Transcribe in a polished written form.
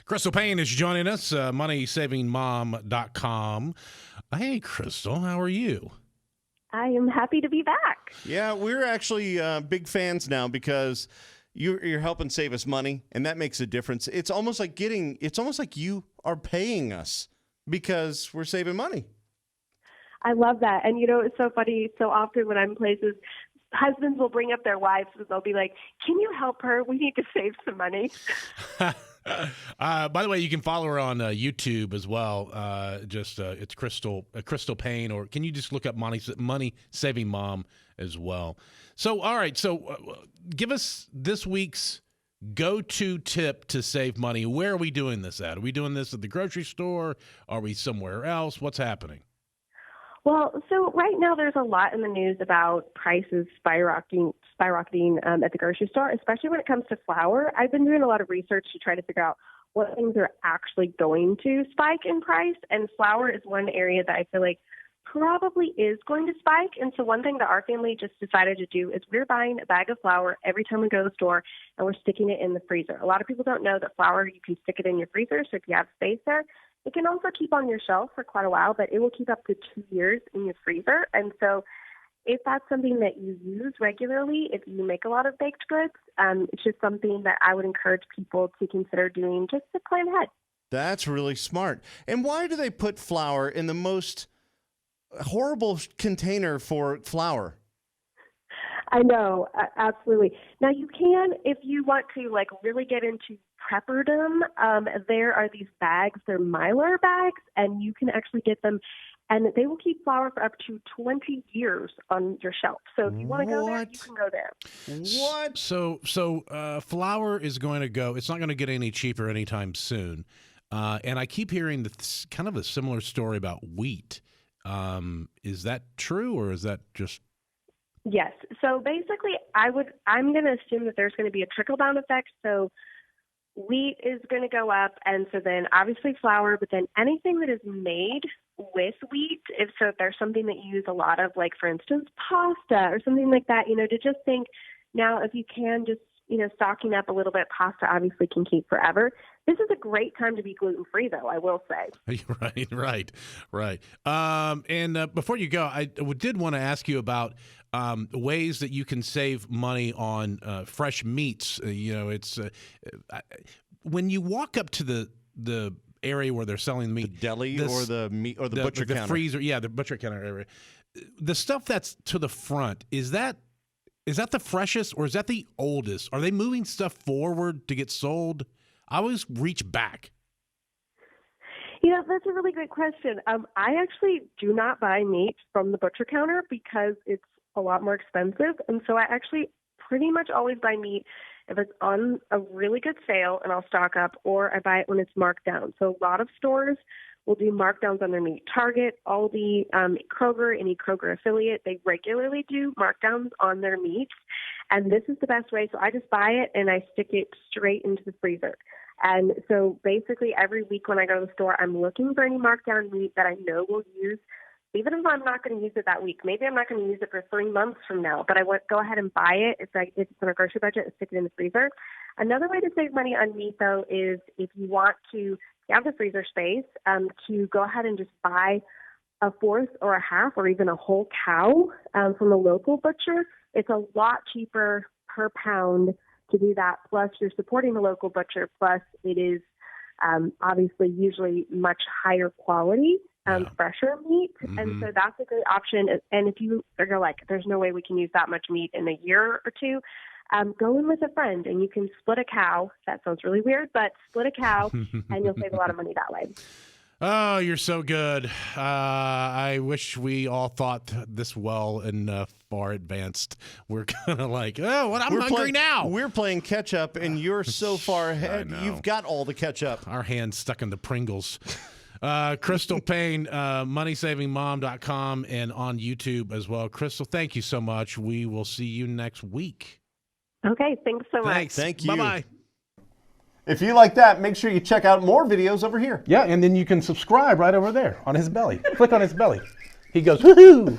Crystal Payne is joining us, moneysavingmom.com. Hey, Crystal, how are you? I am happy to be back. Yeah, we're actually big fans now because you're helping save us money, and that makes a difference. It's almost like you are paying us because we're saving money. I love that. And, it's so funny. So often when I'm in places, husbands will bring up their wives and they'll be like, can you help her? We need to save some money. By the way, you can follow her on YouTube as well. It's Crystal Payne, or can you just look up Money Saving Mom as well? So, all right. So, give us this week's go-to tip to save money. Where are we doing this at? Are we doing this at the grocery store? Are we somewhere else? What's happening? Well, so right now there's a lot in the news about prices skyrocketing at the grocery store, especially when it comes to flour. I've been doing a lot of research to try to figure out what things are actually going to spike in price, and flour is one area that I feel like probably is going to spike. And so one thing that our family just decided to do is we're buying a bag of flour every time we go to the store, and we're sticking it in the freezer. A lot of people don't know that flour, you can stick it in your freezer, so if you have space there, it can also keep on your shelf for quite a while, but it will keep up to 2 years in your freezer. And so if that's something that you use regularly, if you make a lot of baked goods, it's just something that I would encourage people to consider doing just to plan ahead. That's really smart. And why do they put flour in the most horrible container for flour? I know, absolutely. Now you can, if you want to really get into prepperdom, there are these bags, they're Mylar bags, and you can actually get them, and they will keep flour for up to 20 years on your shelf. So if you want to go there, you can go there. What? So flour is going to go, it's not going to get any cheaper anytime soon. And I keep hearing kind of a similar story about wheat. Is that true, or is that just... Yes. So basically, I'm going to assume that there's going to be a trickle-down effect. So wheat is going to go up, and so then obviously flour, but then anything that is made with wheat, if there's something that you use a lot of, like, for instance, pasta or something like that, to just think now if you can just, stocking up a little bit, pasta obviously can keep forever. This is a great time to be gluten-free, though, I will say. Right. And before you go, I did want to ask you about ways that you can save money on fresh meats. It's when you walk up to the area where they're selling the meat, the deli or the meat or the butcher counter, the freezer, the butcher counter area. The stuff that's to the front, is that the freshest or is that the oldest? Are they moving stuff forward to get sold? I always reach back. That's a really good question. I actually do not buy meat from the butcher counter because it's a lot more expensive. And so I actually pretty much always buy meat if it's on a really good sale and I'll stock up, or I buy it when it's marked down. So a lot of stores will do markdowns on their meat. Target, Aldi, Kroger, any Kroger affiliate, they regularly do markdowns on their meats. And this is the best way. So I just buy it and I stick it straight into the freezer. And so basically every week when I go to the store, I'm looking for any markdown meat that I know we'll use, even if I'm not going to use it that week. Maybe I'm not going to use it for 3 months from now, but I would go ahead and buy it if it's in a grocery budget and stick it in the freezer. Another way to save money on meat, though, is if you want to have the freezer space, to go ahead and just buy a fourth or a half or even a whole cow from a local butcher. It's a lot cheaper per pound to do that. Plus, you're supporting the local butcher. Plus, it is obviously usually much higher quality, fresher meat. Mm-hmm. And so that's a great option. And if you are like, there's no way we can use that much meat in a year or two, go in with a friend and you can split a cow. That sounds really weird, but split a cow and you'll save a lot of money that way. Oh, you're so good. I wish we all thought this well and far advanced. We're kind of like, I'm hungry now. We're playing catch up, and you're so far ahead. You've got all the catch up. Our hands stuck in the Pringles. Crystal Payne, moneysavingmom.com, and on YouTube as well. Crystal, thank you so much. We will see you next week. Okay, thanks so much. Thanks. Thank you. Bye-bye. If you like that, make sure you check out more videos over here. Yeah, and then you can subscribe right over there on his belly. Click on his belly. He goes, woohoo!